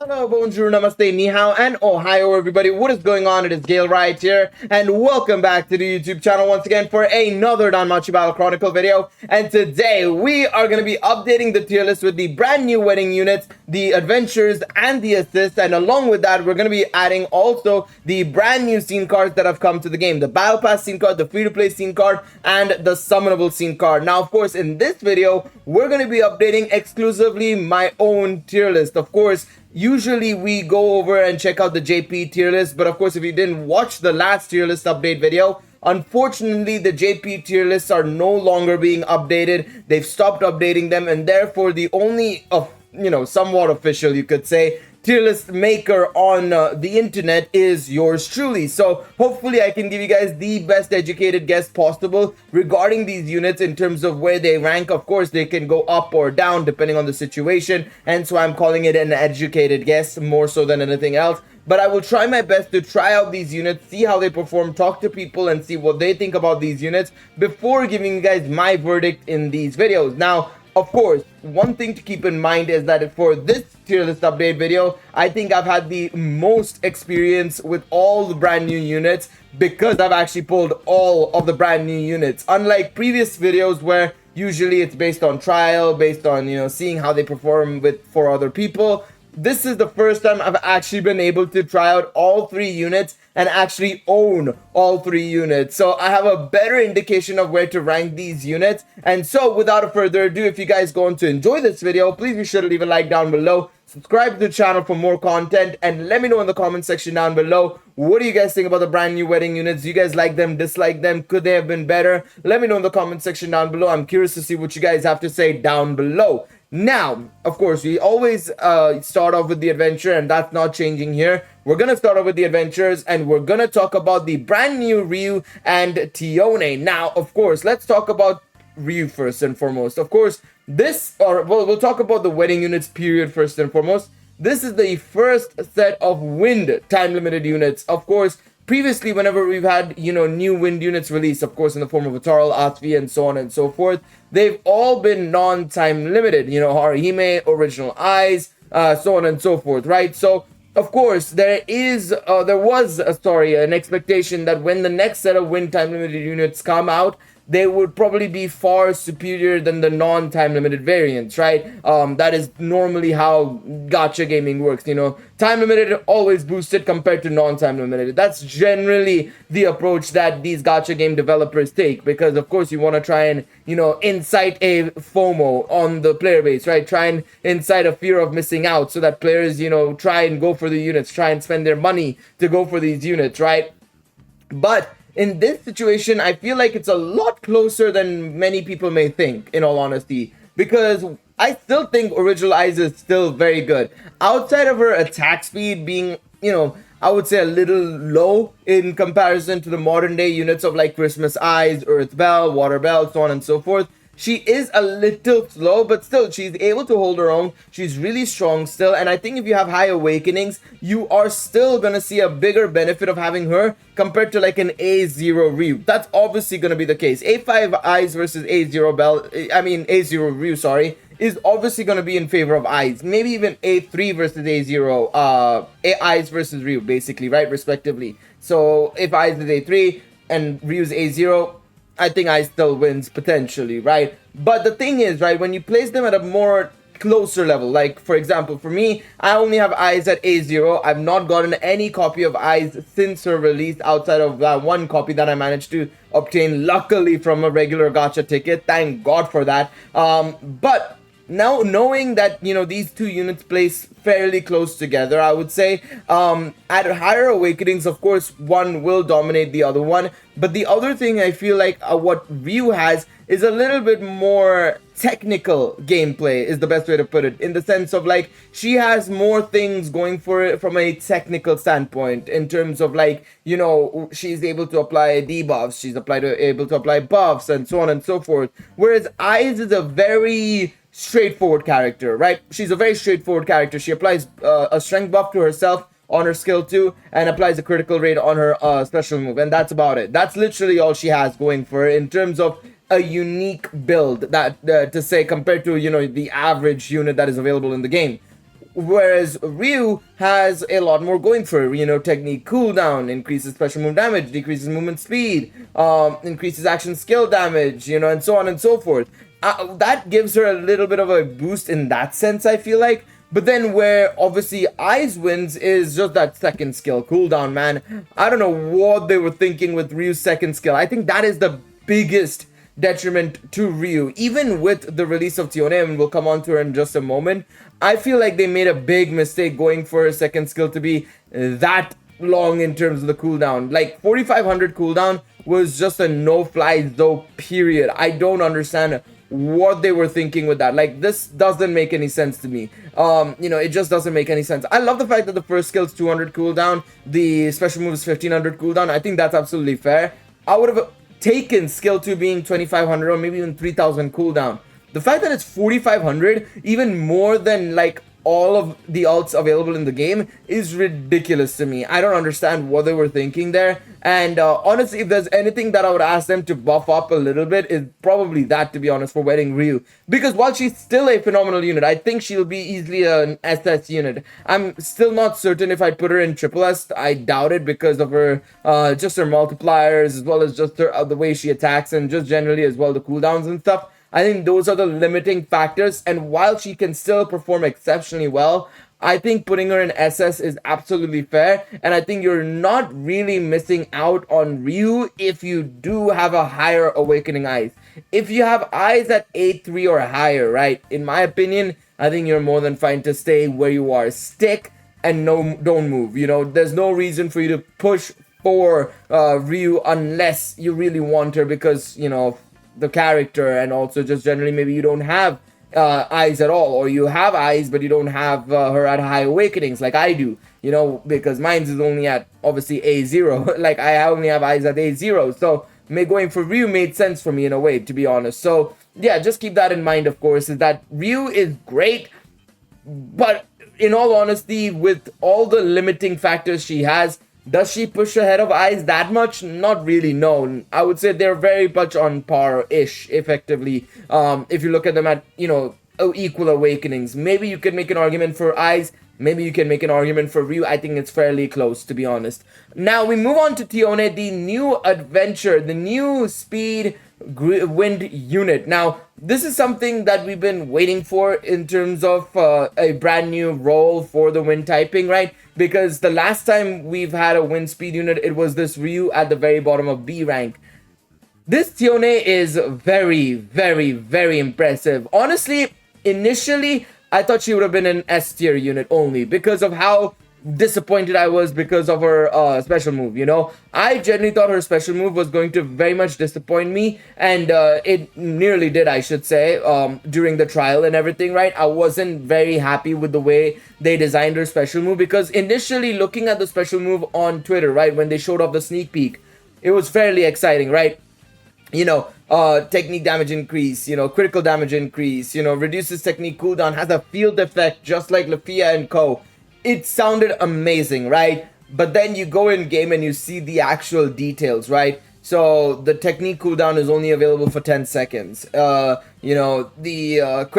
Hello, bonjour, namaste, ni hao, and ohio, everybody. What is going on? It is Galeriot here, and welcome back to the YouTube channel once again for another Danmachi Chronicle video. And today, we are going to be updating the tier list with the brand new wedding units, the adventures, and the assists. And along with that, we're going to be adding also the brand new scene cards that have come to the game. The Battle Pass scene card, the free-to-play scene card, and the summonable scene card. Now, of course, in this video, we're going to be updating exclusively my own tier list. Of course, usually we go over and check out the JP tier list, but of course if you didn't watch the last tier list update video, unfortunately the JP tier lists are no longer being updated. They've stopped updating them, and therefore the only somewhat official, you could say, tier list maker on the internet is yours truly. So hopefully I can give you guys the best educated guess possible regarding these units in terms of where they rank. Of course, they can go up or down depending on the situation, and so I'm calling it an educated guess more so than anything else. But I will try my best to try out these units, see how they perform, talk to people, and see what they think about these units before giving you guys my verdict in these videos. Now, of course, one thing to keep in mind is that for this tier list update video, I think I've had the most experience with all the brand new units because I've actually pulled all of the brand new units. Unlike previous videos where usually it's based on trial, based on, seeing how they perform for other people. This is the first time I've actually been able to try out all three units and actually own all three units. So I have a better indication of where to rank these units. And so without further ado, if you guys going to enjoy this video, please be sure to leave a like down below. Subscribe to the channel for more content, and let me know in the comment section down below, what do you guys think about the brand new wedding units? Do you guys like them, dislike them? Could they have been better? Let me know in the comment section down below. I'm curious to see what you guys have to say down below. Now, of course, we always start off with the adventure, and that's not changing here. We're going to start off with the adventures, and we're going to talk about the brand new Ryu and Tione. Now, of course, let's talk about Ryu first and foremost. Of course, we'll talk about the wedding units period first and foremost. This is the first set of wind time-limited units. Of course, previously, whenever we've had, new wind units released, of course, in the form of Ataral, Atvi, and so on and so forth, they've all been non-time limited. Harihime, Original Eyes, so on and so forth, right? So, of course, there was an expectation that when the next set of wind time limited units come out, they would probably be far superior than the non-time limited variants, right? That is normally how gacha gaming works, Time limited always boosted compared to non-time limited. That's generally the approach that these gacha game developers take, because of course you want to try and, incite a FOMO on the player base, right? Try and incite a fear of missing out so that players, try and go for the units, try and spend their money to go for these units, right? But in this situation, I feel like it's a lot closer than many people may think, in all honesty, because I still think Original Eyes is still very good. Outside of her attack speed being, I would say a little low in comparison to the modern day units of like Christmas Eyes, Earth Bell, Water Bell, so on and so forth. She is a little slow, but still, she's able to hold her own. She's really strong still, and I think if you have high awakenings, you are still gonna see a bigger benefit of having her compared to like an A0 Ryu. That's obviously gonna be the case. A5 Eyes versus A0 Ryu, sorry, is obviously gonna be in favor of Eyes. Maybe even A3 versus A0, Eyes versus Ryu, basically, right, respectively. So if Eyes is A3 and Ryu's A0, I think I still wins potentially, right? But the thing is, right, when you place them at a more closer level, like for example, for me, I only have Eyes at A0. I've not gotten any copy of Eyes since her release outside of that one copy that I managed to obtain luckily from a regular gacha ticket. Thank God for that. But now knowing that, these two units place fairly close together, I would say, at higher awakenings, of course, one will dominate the other one. But the other thing I feel like what Ryu has is a little bit more technical gameplay, is the best way to put it, in the sense of like she has more things going for it from a technical standpoint, in terms of like, she's able to apply debuffs, she's able to apply buffs, and so on and so forth. Whereas Eyes is a very straightforward character, right? She's a very straightforward character. She applies a strength buff to herself on her skill 2 and applies a critical rate on her special move, and that's about it. That's literally all she has going for her in terms of a unique build that to say compared to the average unit that is available in the game. Whereas Ryu has a lot more going for her. You know, technique cooldown, increases special move damage, decreases movement speed, increases action skill damage, you know, and so on and so forth. That gives her a little bit of a boost in that sense, I feel like. But then where obviously Eyes wins is just that second skill cooldown, man. I don't know what they were thinking with Ryu's second skill. I think that is the biggest detriment to Ryu. Even with the release of Tione, and we'll come on to her in just a moment, I feel like they made a big mistake going for her second skill to be that long in terms of the cooldown. Like 4500 cooldown was just a no-fly zone, period. I don't understand what they were thinking with that. Like, this doesn't make any sense to me. You know, it just doesn't make any sense. I love the fact that the first skill is 200 cooldown, the special move is 1500 cooldown. I think that's absolutely fair. I would have taken skill 2 being 2500 or maybe even 3000 cooldown. The fact that it's 4500, even more than like all of the ults available in the game, is ridiculous to me. I don't understand what they were thinking there. And honestly, if there's anything that I would ask them to buff up a little bit, is probably that, to be honest, for Wedding Ryu. Because while she's still a phenomenal unit, I think she'll be easily an SS unit. I'm still not certain if I'd put her in Triple S. I doubt it because of her, just her multipliers, as well as just her, the way she attacks, and just generally as well the cooldowns and stuff. I think those are the limiting factors, and while she can still perform exceptionally well, I think putting her in SS is absolutely fair, and I think you're not really missing out on Ryu if you do have a higher Awakening Eyes. If you have Eyes at 8-3 or higher, right, in my opinion, I think you're more than fine to stay where you are. Stick and don't move. You know, there's no reason for you to push for Ryu unless you really want her because, you know, the character, and also just generally maybe you don't have Eyes at all, or you have Eyes but you don't have her at high awakenings like I do, you know, because mine's is only at obviously A0. Like I only have Eyes at A0, so going for Ryu made sense for me in a way, to be honest. So yeah, just keep that in mind, of course, is that Ryu is great, but in all honesty, with all the limiting factors she has, does she push ahead of Eyes that much? Not really, no. I would say they're very much on par-ish, effectively. If you look at them at, you know, equal awakenings. Maybe you could make an argument for Eyes. Maybe you can make an argument for Ryu. I think it's fairly close, to be honest. Now, we move on to Tione, the new adventure, the new speed wind unit. Now, this is something that we've been waiting for in terms of a brand new role for the wind typing, right? Because the last time we've had a wind speed unit, it was this Ryu at the very bottom of B rank. This Tione is very, very, very impressive. Honestly, initially, I thought she would have been an S tier unit only because of how disappointed I was because of her special move, you know. I genuinely thought her special move was going to very much disappoint me, and it nearly did, I should say, during the trial and everything, right? I wasn't very happy with the way they designed her special move, because initially looking at the special move on Twitter, right, when they showed off the sneak peek, it was fairly exciting, right? You know, technique damage increase, you know, critical damage increase, you know, reduces technique cooldown, has a field effect just like Lafia and co. It sounded amazing, right? But then you go in game and you see the actual details, right? So the technique cooldown is only available for 10 seconds. You know, the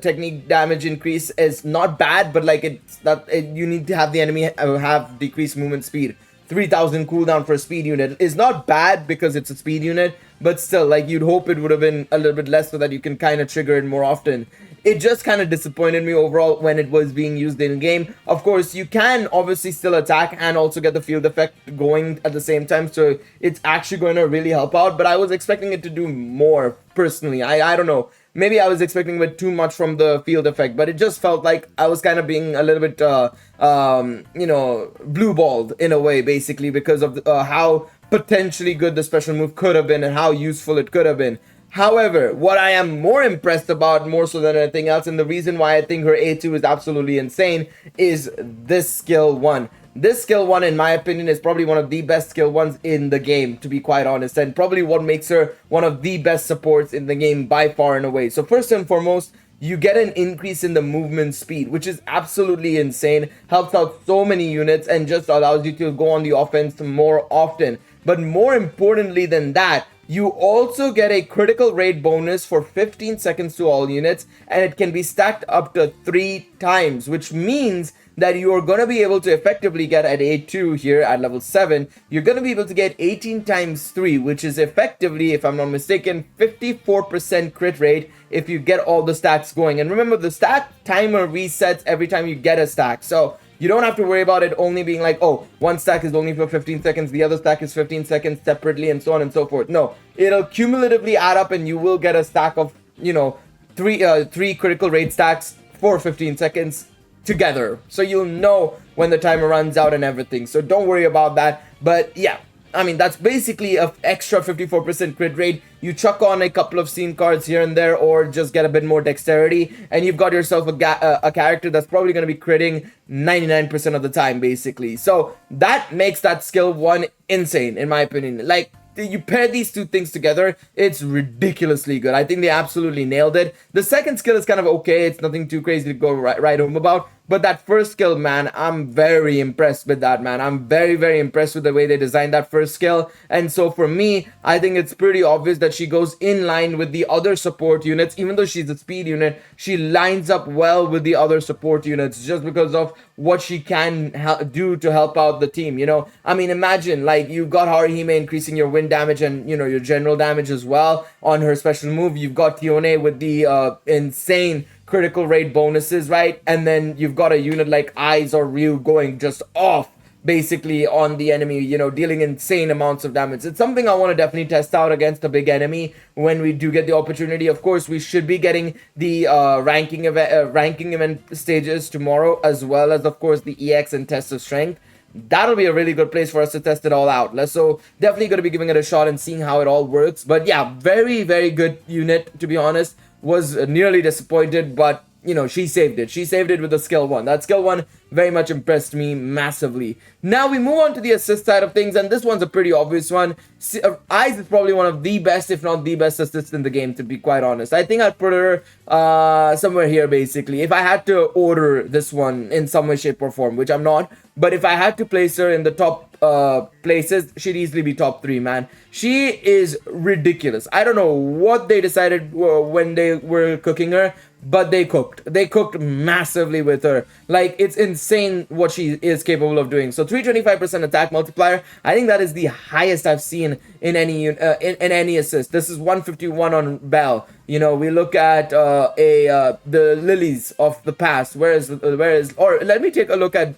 technique damage increase is not bad, but like you need to have the enemy have decreased movement speed. 3000 cooldown for a speed unit is not bad because it's a speed unit, but still, like, you'd hope it would have been a little bit less so that you can kind of trigger it more often. It just kind of disappointed me overall when it was being used in game. Of course, you can obviously still attack and also get the field effect going at the same time, so it's actually going to really help out, but I was expecting it to do more, personally. I don't know. Maybe I was expecting a bit too much from the field effect, but it just felt like I was kind of being a little bit, you know, blue-balled in a way, basically, because of how potentially good the special move could have been and how useful it could have been. However, what I am more impressed about, more so than anything else, and the reason why I think her A2 is absolutely insane, is this skill 1. This skill 1, in my opinion, is probably one of the best skill 1s in the game, to be quite honest, and probably what makes her one of the best supports in the game by far and away. So first and foremost, you get an increase in the movement speed, which is absolutely insane, helps out so many units, and just allows you to go on the offense more often. But more importantly than that, You also get a critical rate bonus for 15 seconds to all units, and it can be stacked up to 3 times, which means that you are going to be able to effectively get at A2 here at level 7, you're going to be able to get 18 times 3, which is effectively, if I'm not mistaken, 54% crit rate if you get all the stacks going. And remember, the stack timer resets every time you get a stack, so you don't have to worry about it only being like, oh, one stack is only for 15 seconds, the other stack is 15 seconds separately, and so on and so forth. No, it'll cumulatively add up and you will get a stack of, you know, three critical rate stacks for 15 seconds together. So you'll know when the timer runs out and everything. So don't worry about that. But yeah, I mean, that's basically an extra 54% crit rate. You chuck on a couple of scene cards here and there, or just get a bit more dexterity, and you've got yourself a character that's probably going to be critting 99% of the time, basically. So that makes that skill 1 insane, in my opinion. Like, you pair these two things together, it's ridiculously good. I think they absolutely nailed it. The second skill is kind of okay. It's nothing too crazy to go right home about. But that first skill, man, I'm very impressed with that, man. I'm very, very impressed with the way they designed that first skill. And so for me, I think it's pretty obvious that she goes in line with the other support units. Even though she's a speed unit, she lines up well with the other support units just because of what she can do to help out the team, you know? I mean, imagine, like, you've got Haruhime increasing your wind damage and, you know, your general damage as well on her special move. You've got Tione with the insane critical rate bonuses, right? And then you've got a unit like Eyes or Ryu going just off basically on the enemy, you know, dealing insane amounts of damage. It's something I want to definitely test out against a big enemy when we do get the opportunity. Of course, we should be getting the ranking event stages tomorrow, as well as, of course, the EX and test of strength. That'll be a really good place for us to test it all out. So definitely going to be giving it a shot and seeing how it all works. But yeah, very, very good unit, to be honest. Was nearly disappointed, but you know, she saved it. She saved it with the skill 1. That skill 1 very much impressed me massively. Now we move on to the assist side of things, and this one's a pretty obvious one. Eyes is probably one of the best, if not the best assists in the game, to be quite honest. I think I'd put her somewhere here, basically. If I had to order this one in some way, shape, or form, which I'm not, but if I had to place her in the top places, she'd easily be top 3, man. She is ridiculous. I don't know what they decided when they were cooking her, but they cooked massively with her. Like, it's insane what she is capable of doing. So 325% attack multiplier, I think that is the highest I've seen in any in any assist. This is 151 on Belle. You know, we look at the lilies of the past. Or let me take a look at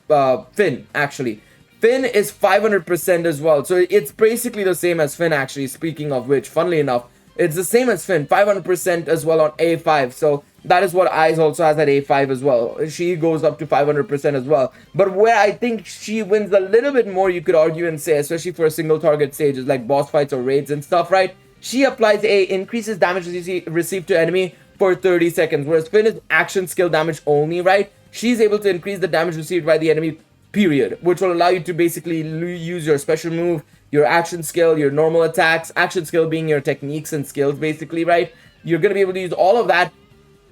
Finn, actually. Finn is 500% as well. So it's basically the same as Finn, actually, speaking of which, funnily enough. It's the same as Finn, 500% as well on A5. So that is what Eyes also has at A5 as well. She goes up to 500% as well. But where I think she wins a little bit more, you could argue and say, especially for single target stages like boss fights or raids and stuff, right? She applies increases damage received to enemy for 30 seconds. Whereas Finn is action skill damage only, right? She's able to increase the damage received by the enemy, period. Which will allow you to basically use your special move, your action skill, your normal attacks, action skill being your techniques and skills, basically, right? You're going to be able to use all of that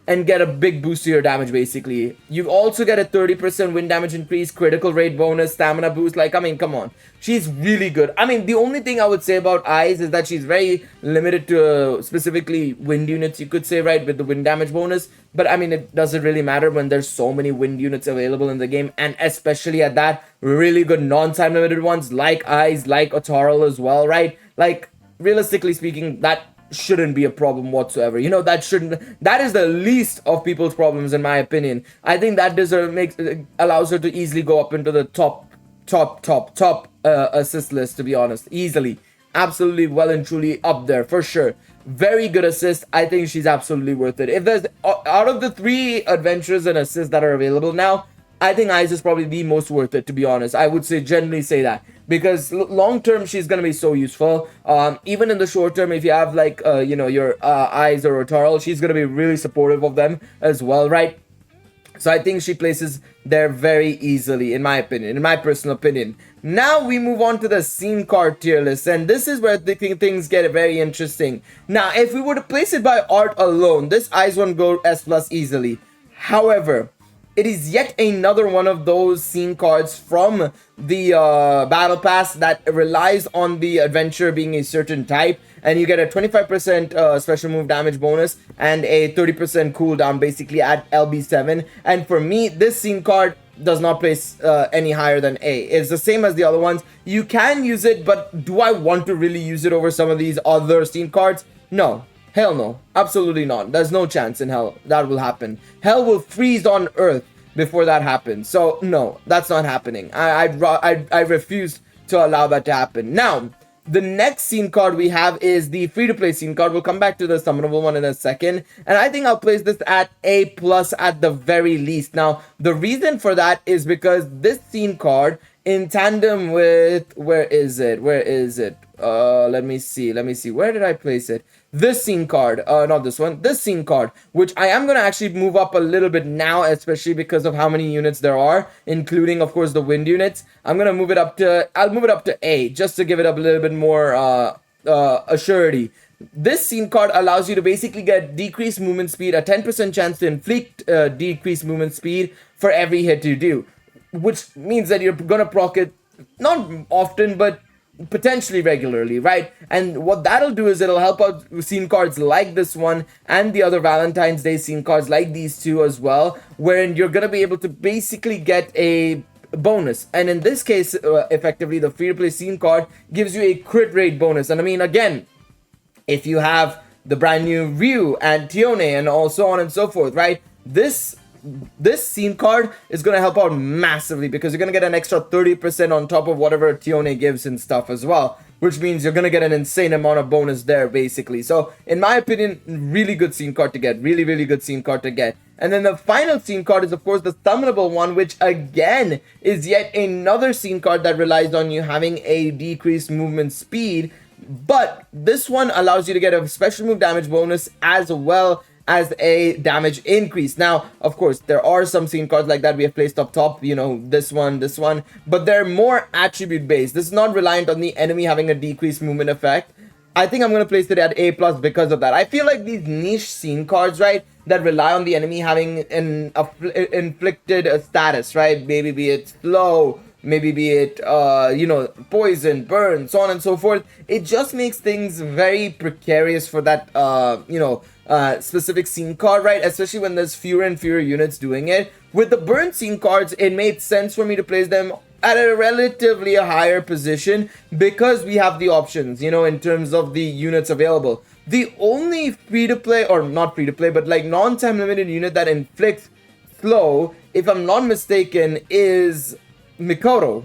and get a big boost to your damage, basically. You also get a 30% wind damage increase, critical rate bonus, stamina boost. Like, I mean, come on. She's really good. I mean, the only thing I would say about Eyes is that she's very limited to specifically wind units, you could say, right, with the wind damage bonus. But, I mean, it doesn't really matter when there's so many wind units available in the game, and especially at that, really good non-time limited ones like Eyes, like Otaral as well, right? Like, realistically speaking, that shouldn't be a problem whatsoever. You know, that is the least of people's problems, in my opinion. I think that allows her to easily go up into the top assist list, to be honest. Easily. Absolutely well and truly up there, for sure. Very good assist. I think she's absolutely worth it. If there's, out of the 3 adventures and assists that are available now, I think Eyes is probably the most worth it, to be honest. I would generally say that. Because long term, she's going to be so useful. Even in the short term, if you have like, you know, your Eyes or Otaral, she's going to be really supportive of them as well, right? So I think she places there very easily, in my opinion, in my personal opinion. Now we move on to the scene card tier list, and this is where things get very interesting. Now, if we were to place it by art alone, this Eyes one go S+ easily. However, it is yet another one of those scene cards from the battle pass that relies on the adventure being a certain type, and you get a 25% special move damage bonus and a 30% cooldown basically at LB7. And for me, this scene card does not place any higher than A. It's the same as the other ones. You can use it, but do I want to really use it over some of these other scene cards? No. Hell no. Absolutely not. There's no chance in hell that will happen. Hell will freeze on Earth before that happens. So no, that's not happening. I refuse to allow that to happen. Now, the next scene card we have is the free-to-play scene card. We'll come back to the summonable one in a second. And I think I'll place this at A+ at the very least. Now, the reason for that is because this scene card in tandem with... Where is it? Let me see. Where did I place it? This scene card. Not this one. This scene card, which I am going to actually move up a little bit now, especially because of how many units there are, including, of course, the wind units. I'm going to move it up to... I'll move it up to A, just to give it a little bit more assurity. This scene card allows you to basically get decreased movement speed, a 10% chance to inflict decreased movement speed for every hit you do, which means that you're going to proc it not often, but potentially regularly, right? And what that'll do is it'll help out scene cards like this one and the other Valentine's Day scene cards like these two as well, wherein you're going to be able to basically get a bonus. And in this case, effectively, the free-to-play scene card gives you a crit rate bonus. And I mean, again, if you have the brand new Ryu and Tione and all so on and so forth, right? This scene card is going to help out massively because you're going to get an extra 30% on top of whatever Tione gives and stuff as well, which means you're going to get an insane amount of bonus there basically. So in my opinion, really good scene card to get, really good scene card to get. And then the final scene card is of course the summonable one, which again is yet another scene card that relies on you having a decreased movement speed, but this one allows you to get a special move damage bonus as well as a damage increase. Now, of course, there are some scene cards like that we have placed up top, you know, this one, but they're more attribute based. This is not reliant on the enemy having a decreased movement effect. I think I'm going to place it at A+ because of that. I feel like these niche scene cards, right, that rely on the enemy having an inflicted status, right, maybe be it slow, maybe be it, you know, poison, burn, so on and so forth. It just makes things very precarious for that, you know, specific scene card, right? Especially when there's fewer and fewer units doing it. With the burn scene cards, it made sense for me to place them at a relatively higher position because we have the options, you know, in terms of the units available. The only free-to-play, or not free-to-play, but like non-time limited unit that inflicts slow, if I'm not mistaken, is Mikoto.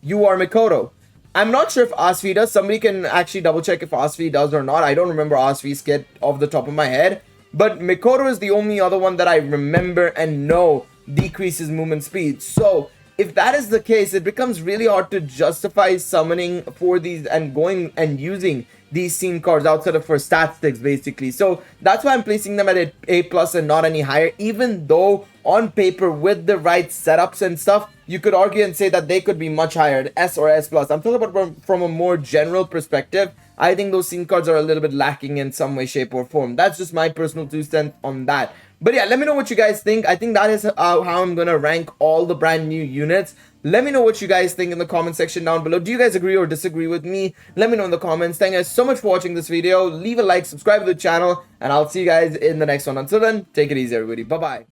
You are Mikoto. I'm not sure if Asvi does. Somebody can actually double check if Asvi does or not. I don't remember Asvi's kit off the top of my head. But Mikoto is the only other one that I remember and know decreases movement speed. So if that is the case, it becomes really hard to justify summoning for these and going and using these scene cards outside of for statistics basically. So that's why I'm placing them at A+ and not any higher, even though on paper with the right setups and stuff, you could argue and say that they could be much higher, S or S+. I'm talking about from a more general perspective. I think those scene cards are a little bit lacking in some way, shape or form. That's just my personal 2 cents on that. But yeah, let me know what you guys think. I think that is how I'm going to rank all the brand new units. Let me know what you guys think in the comment section down below. Do you guys agree or disagree with me? Let me know in the comments. Thank you guys so much for watching this video. Leave a like, subscribe to the channel, and I'll see you guys in the next one. Until then, take it easy, everybody. Bye-bye.